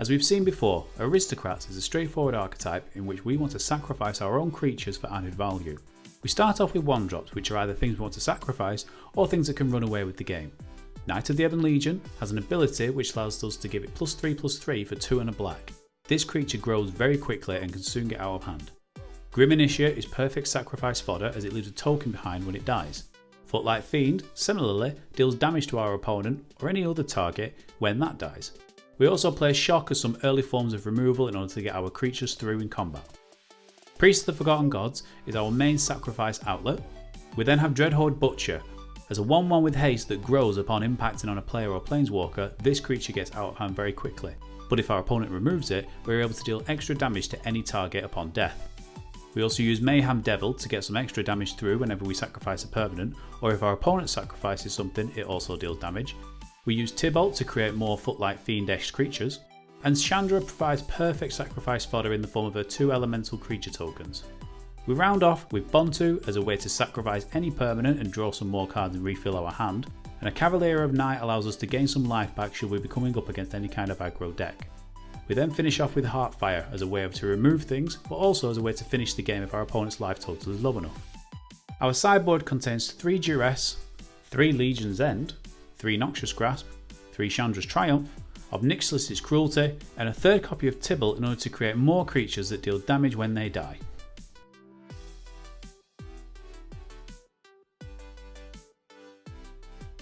As we've seen before, Aristocrats is a straightforward archetype in which we want to sacrifice our own creatures for added value. We start off with 1-drops, which are either things we want to sacrifice or things that can run away with the game. Knight of the Ebon Legion has an ability which allows us to give it +3/+3 for 2 and a black. This creature grows very quickly and can soon get out of hand. Grim Initiate is perfect sacrifice fodder as it leaves a token behind when it dies. Footlight Fiend, similarly, deals damage to our opponent or any other target when that dies. We also play Shock as some early forms of removal in order to get our creatures through in combat. Priest of the Forgotten Gods is our main sacrifice outlet. We then have Dreadhorde Butcher. As a 1/1 with haste that grows upon impacting on a player or planeswalker, this creature gets out of hand very quickly, but if our opponent removes it, we're able to deal extra damage to any target upon death. We also use Mayhem Devil to get some extra damage through whenever we sacrifice a permanent, or if our opponent sacrifices something, it also deals damage. We use Tibalt to create more Footlight Fiend-esque creatures, and Chandra provides perfect sacrifice fodder in the form of her 2 elemental creature tokens. We round off with Bontu as a way to sacrifice any permanent and draw some more cards and refill our hand, and a Cavalier of Night allows us to gain some life back should we be coming up against any kind of aggro deck. We then finish off with Heartfire as a way to remove things, but also as a way to finish the game if our opponent's life total is low enough. Our sideboard contains 3 Duress, 3 Legion's End, 3 Noxious Grasp, 3 Chandra's Triumph, Obnixilus's Cruelty, and a 3rd copy of Tibalt in order to create more creatures that deal damage when they die.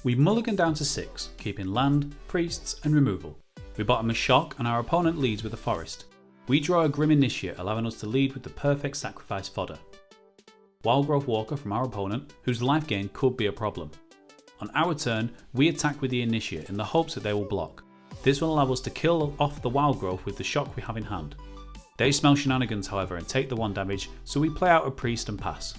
We mulligan down to 6, keeping land, priests and removal. We bottom a Shock and our opponent leads with a Forest. We draw a Grim Initiate, allowing us to lead with the perfect sacrifice fodder. Wildgrowth Walker from our opponent, whose life gain could be a problem. On our turn, we attack with the Initiate in the hopes that they will block. This will allow us to kill off the Wildgrowth with the Shock we have in hand. They smell shenanigans however and take the 1 damage, so we play out a Priest and pass.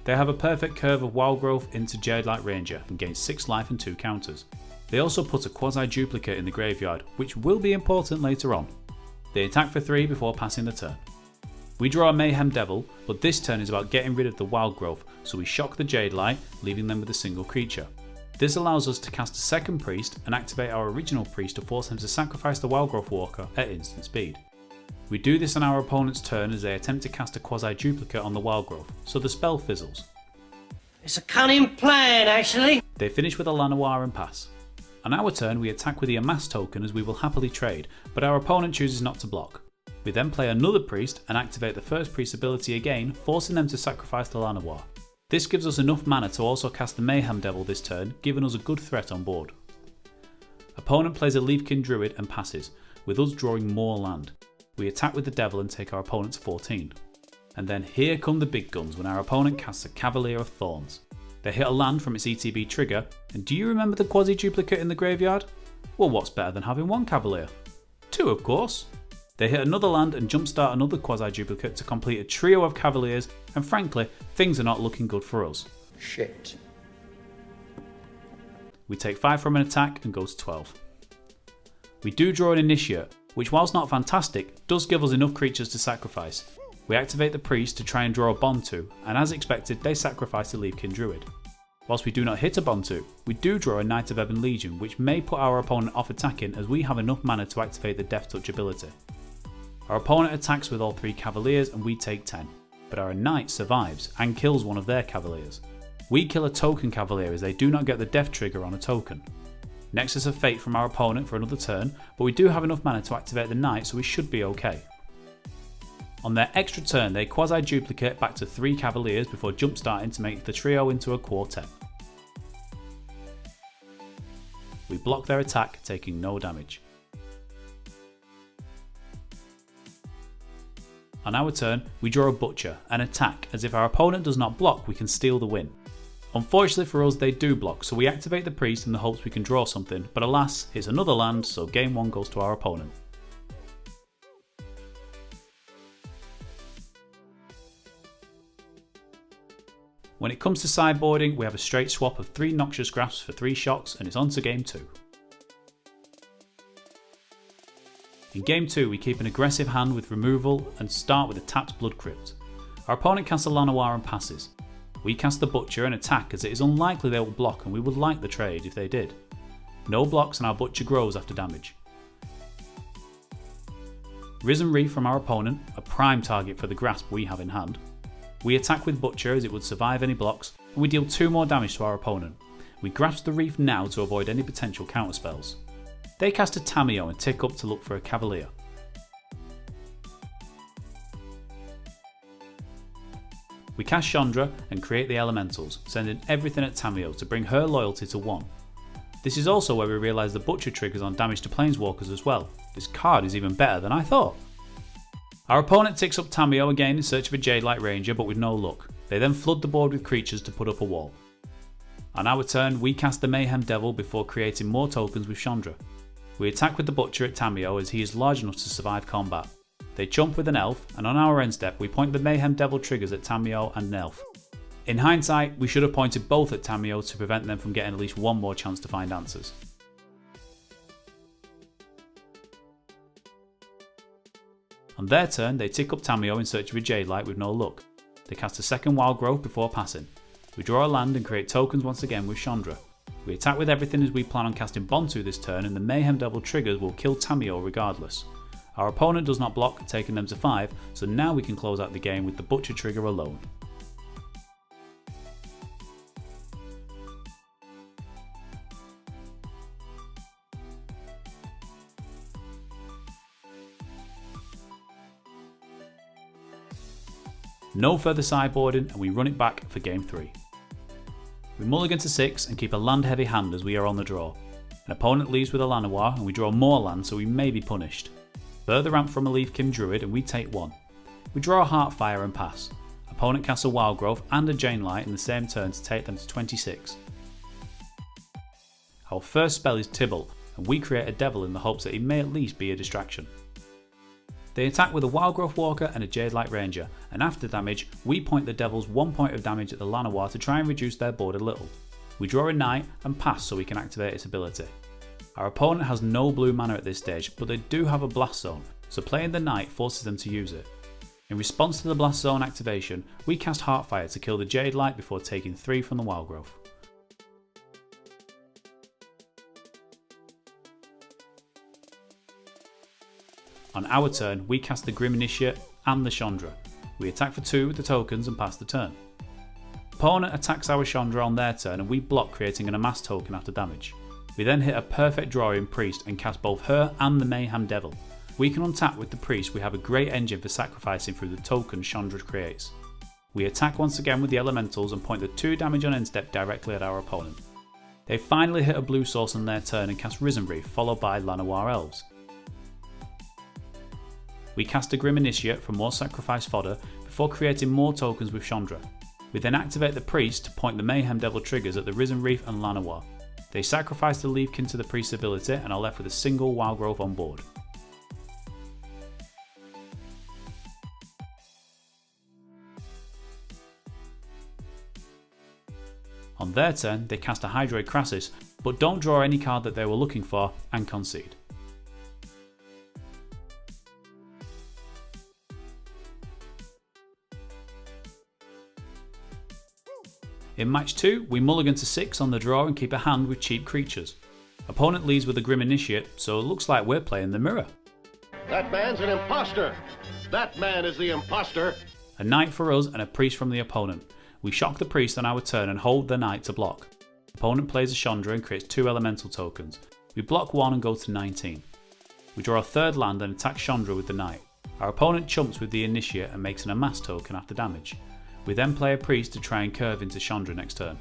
They have a perfect curve of Wildgrowth into Jadelight Ranger and gain 6 life and 2 counters. They also put a quasi-duplicate in the graveyard, which will be important later on. They attack for 3 before passing the turn. We draw a Mayhem Devil, but this turn is about getting rid of the Wildgrowth, so we shock the Jadelight, leaving them with a single creature. This allows us to cast a 2nd Priest and activate our original Priest to force them to sacrifice the Wildgrowth Walker at instant speed. We do this on our opponent's turn as they attempt to cast a quasi-duplicate on the Wildgrowth, so the spell fizzles. It's a cunning plan, actually. They finish with a Llanowar and pass. On our turn, we attack with the Amass token as we will happily trade, but our opponent chooses not to block. We then play another Priest and activate the 1st Priest ability again, forcing them to sacrifice the Llanowar. This gives us enough mana to also cast the Mayhem Devil this turn, giving us a good threat on board. Opponent plays a Leafkin Druid and passes, with us drawing more land. We attack with the Devil and take our opponent to 14. And then here come the big guns when our opponent casts a Cavalier of Thorns. They hit a land from its ETB trigger, and do you remember the quasi-duplicate in the graveyard? Well, what's better than having 1 Cavalier? 2 of course. They hit another land and jumpstart another quasi-duplicate to complete a trio of Cavaliers, and frankly, things are not looking good for us. Shit. We take 5 from an attack and go to 12. We do draw an Initiate, which whilst not fantastic, does give us enough creatures to sacrifice. We activate the Priest to try and draw a Bontu, and as expected, they sacrifice the Leafkin Druid. Whilst we do not hit a Bontu, we do draw a Knight of Ebon Legion, which may put our opponent off attacking as we have enough mana to activate the Death Touch ability. Our opponent attacks with all 3 Cavaliers and we take 10, but our Knight survives and kills one of their Cavaliers. We kill a token Cavalier as they do not get the death trigger on a token. Nexus of Fate from our opponent for another turn, but we do have enough mana to activate the Knight, so we should be okay. On their extra turn, they quasi-duplicate back to 3 Cavaliers before jumpstarting to make the trio into a quartet. We block their attack, taking no damage. On our turn, we draw a Butcher and attack, as if our opponent does not block, we can steal the win. Unfortunately for us, they do block, so we activate the Priest in the hopes we can draw something, but alas, it's another land, so game 1 goes to our opponent. When it comes to sideboarding, we have a straight swap of 3 Noxious Grasps for 3 Shocks, and it's on to game 2. In game 2, we keep an aggressive hand with removal and start with a tapped Blood Crypt. Our opponent casts a Llanowar and passes. We cast the Butcher and attack as it is unlikely they will block, and we would like the trade if they did. No blocks and our Butcher grows after damage. Risen Reef from our opponent, a prime target for the grasp we have in hand. We attack with Butcher as it would survive any blocks, and we deal 2 more damage to our opponent. We grasp the Reef now to avoid any potential counterspells. They cast a Tamiyo and tick up to look for a Cavalier. We cast Chandra and create the elementals, sending everything at Tamiyo to bring her loyalty to 1. This is also where we realise the Butcher triggers on damage to Planeswalkers as well. This card is even better than I thought. Our opponent ticks up Tamiyo again in search of a Jade Light Ranger, but with no luck. They then flood the board with creatures to put up a wall. On our turn, we cast the Mayhem Devil before creating more tokens with Chandra. We attack with the Butcher at Tamiyo as he is large enough to survive combat. They chump with an elf, and on our end step we point the Mayhem Devil triggers at Tamiyo and an elf. In hindsight, we should have pointed both at Tamiyo to prevent them from getting at least one more chance to find answers. On their turn, they tick up Tamiyo in search of a Jade Light with no luck. They cast a second Wild Growth before passing. We draw a land and create tokens once again with Chandra. We attack with everything as we plan on casting Bontu this turn, and the Mayhem Devil triggers will kill Tamiyo regardless. Our opponent does not block, taking them to 5, so now we can close out the game with the Butcher trigger alone. No further sideboarding, and we run it back for game 3. We mulligan to 6 and keep a land heavy hand as we are on the draw. An opponent leaves with a Llanowar and we draw more land, so we may be punished. Further ramp from a Leafkin Druid and we take 1. We draw a Heartfire and pass. Opponent casts a Wild Growth and a Jane Light in the same turn to take them to 26. Our first spell is Tibble, and we create a Devil in the hopes that he may at least be a distraction. They attack with a Wild Growth Walker and a Jade Light Ranger, and after damage, we point the Devils 1 point of damage at the Llanowar to try and reduce their board a little. We draw a Knight and pass so we can activate its ability. Our opponent has no blue mana at this stage, but they do have a Blast Zone, so playing the Knight forces them to use it. In response to the Blast Zone activation, we cast Heartfire to kill the Jade Light before taking 3 from the Wild Growth. On our turn, we cast the Grim Initiate and the Chandra. We attack for 2 with the tokens and pass the turn. Opponent attacks our Chandra on their turn and we block, creating an Amass token after damage. We then hit a perfect draw in Priest and cast both her and the Mayhem Devil. We can untap with the Priest. We have a great engine for sacrificing through the token Chandra creates. We attack once again with the Elementals and point the 2 damage on end step directly at our opponent. They finally hit a blue source on their turn and cast Risen Reef, followed by Llanowar Elves. We cast a Grim Initiate for more sacrifice fodder before creating more tokens with Chandra. We then activate the Priest to point the Mayhem Devil triggers at the Risen Reef and Llanowar. They sacrifice the Leafkin to the Priest's ability and are left with a single Wild Growth on board. On their turn, they cast a Hydroid Crassus, but don't draw any card that they were looking for and concede. In match 2, we mulligan to 6 on the draw and keep a hand with cheap creatures. Opponent leads with a Grim Initiate, so it looks like we're playing the mirror. That man's an imposter! That man is the imposter! A Knight for us and a Priest from the opponent. We shock the Priest on our turn and hold the Knight to block. Opponent plays a Chandra and creates 2 Elemental tokens. We block 1 and go to 19. We draw a 3rd land and attack Chandra with the Knight. Our opponent chumps with the Initiate and makes an Amass token after damage. We then play a Priest to try and curve into Chandra next turn.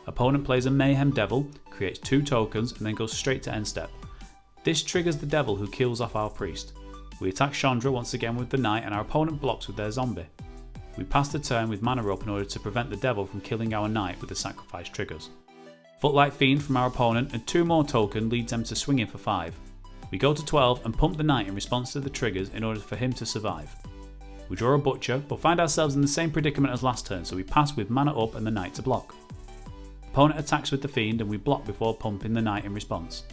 Opponent plays a Mayhem Devil, creates 2 tokens and then goes straight to end step. This triggers the Devil who kills off our Priest. We attack Chandra once again with the Knight and our opponent blocks with their Zombie. We pass the turn with mana up in order to prevent the Devil from killing our Knight with the sacrifice triggers. Footlight Fiend from our opponent and 2 more token leads them to swinging for 5. We go to 12 and pump the Knight in response to the triggers in order for him to survive. We draw a Butcher, but find ourselves in the same predicament as last turn, so we pass with mana up and the Knight to block. Opponent attacks with the Fiend and we block before pumping the Knight in response.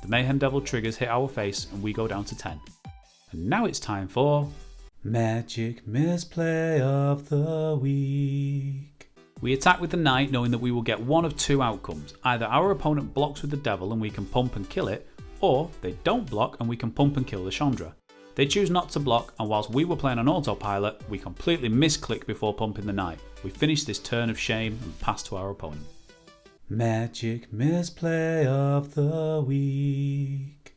The Mayhem Devil triggers hit our face and we go down to 10. And now it's time for Magic Misplay of the Week. We attack with the Knight knowing that we will get one of 2 outcomes. Either our opponent blocks with the Devil and we can pump and kill it, or they don't block and we can pump and kill the Chandra. They choose not to block, and whilst we were playing on autopilot, we completely misclicked before pumping the knight. We finished this turn of shame and passed to our opponent. Magic misplay of the week.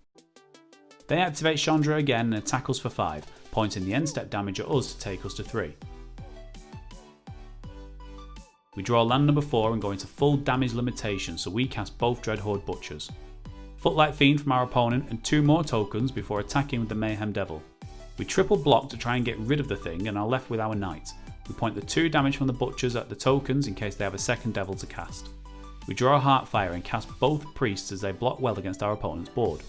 They activate Chandra again and attack us for 5, pointing the end step damage at us to take us to 3. We draw land number 4 and go into full damage limitation, so we cast both Dreadhorde Butchers. Footlight Fiend from our opponent and 2 more tokens before attacking with the Mayhem Devil. We triple block to try and get rid of the thing and are left with our knight. We point the 2 damage from the Butchers at the tokens in case they have a second devil to cast. We draw a Heartfire and cast both priests as they block well against our opponent's board.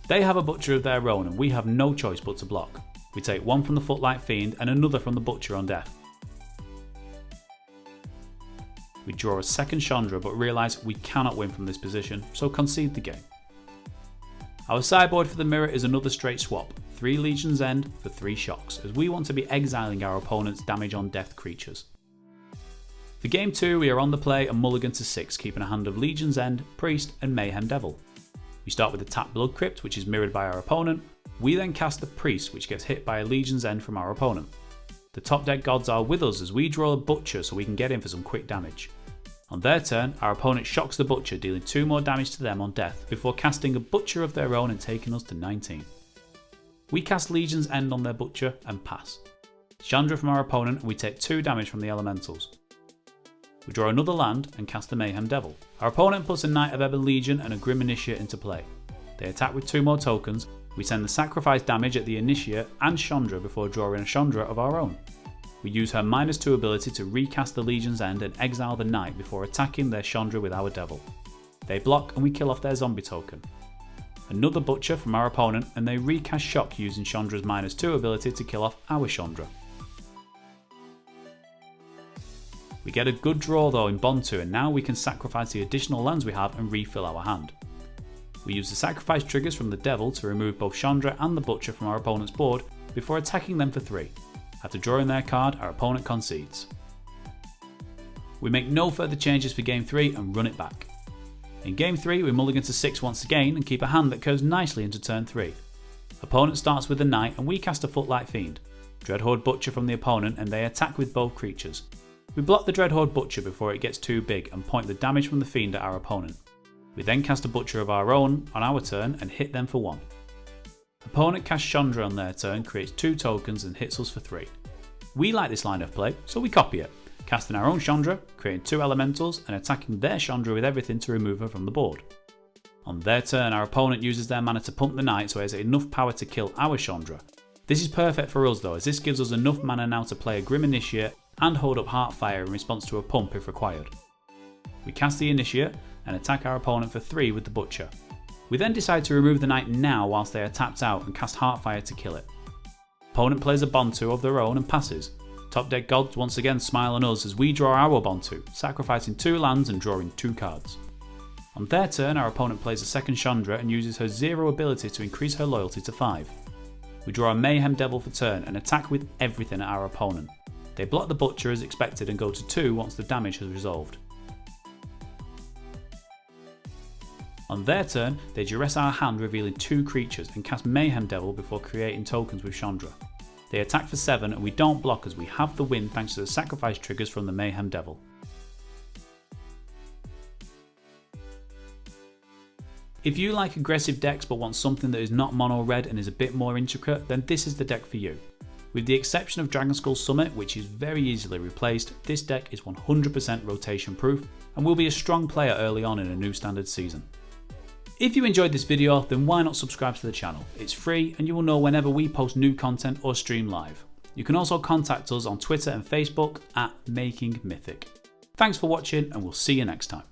They have a Butcher of their own and we have no choice but to block. We take 1 from the Footlight Fiend and another from the Butcher on death. We draw a second Chandra but realise we cannot win from this position, so concede the game. Our sideboard for the mirror is another straight swap, 3 Legion's End for 3 shocks, as we want to be exiling our opponent's damage on death creatures. For game 2 we are on the play and mulligan to 6, keeping a hand of Legion's End, Priest and Mayhem Devil. We start with the tapped Blood Crypt, which is mirrored by our opponent. We then cast the Priest, which gets hit by a Legion's End from our opponent. The top deck gods are with us as we draw a Butcher so we can get in for some quick damage. On their turn, our opponent shocks the Butcher, dealing 2 more damage to them on death, before casting a Butcher of their own and taking us to 19. We cast Legion's End on their Butcher and pass. Chandra from our opponent and we take 2 damage from the elementals. We draw another land and cast the Mayhem Devil. Our opponent puts a Knight of Ebon Legion and a Grim Initiate into play. They attack with 2 more tokens. We send the sacrifice damage at the Initiate and Chandra before drawing a Chandra of our own. We use her -2 ability to recast the Legion's End and exile the Knight before attacking their Chandra with our Devil. They block and we kill off their zombie token. Another Butcher from our opponent and they recast Shock using Chandra's -2 ability to kill off our Chandra. We get a good draw though in Bond 2 and now we can sacrifice the additional lands we have and refill our hand. We use the sacrifice triggers from the Devil to remove both Chandra and the Butcher from our opponent's board before attacking them for 3. After drawing their card, our opponent concedes. We make no further changes for game 3 and run it back. In game 3 we mulligan to 6 once again and keep a hand that curves nicely into turn 3. Opponent starts with the Knight and we cast a Footlight Fiend. Dreadhorde Butcher from the opponent and they attack with both creatures. We block the Dreadhorde Butcher before it gets too big and point the damage from the Fiend at our opponent. We then cast a Butcher of our own on our turn and hit them for 1. Opponent casts Chandra on their turn, creates 2 tokens and hits us for 3. We like this line of play, so we copy it, casting our own Chandra, creating 2 elementals and attacking their Chandra with everything to remove her from the board. On their turn, our opponent uses their mana to pump the Knight so he has enough power to kill our Chandra. This is perfect for us though, as this gives us enough mana now to play a Grim Initiate and hold up Heartfire in response to a pump if required. We cast the Initiate and attack our opponent for 3 with the Butcher. We then decide to remove the Knight now whilst they are tapped out and cast Heartfire to kill it. Opponent plays a Bond 2 of their own and passes. Top deck gods once again smile on us as we draw our Bond 2, sacrificing 2 lands and drawing 2 cards. On their turn, our opponent plays a second Chandra and uses her 0 ability to increase her loyalty to 5. We draw a Mayhem Devil for turn and attack with everything at our opponent. They block the Butcher as expected and go to 2 once the damage has resolved. On their turn, they duress our hand revealing 2 creatures and cast Mayhem Devil before creating tokens with Chandra. They attack for 7 and we don't block as we have the win thanks to the sacrifice triggers from the Mayhem Devil. If you like aggressive decks but want something that is not mono red and is a bit more intricate, then this is the deck for you. With the exception of Dragonskull Summit, which is very easily replaced, this deck is 100% rotation proof and will be a strong player early on in a new standard season. If you enjoyed this video, then why not subscribe to the channel? It's free and you will know whenever we post new content or stream live. You can also contact us on Twitter and Facebook at MakingMythic. Thanks for watching and we'll see you next time.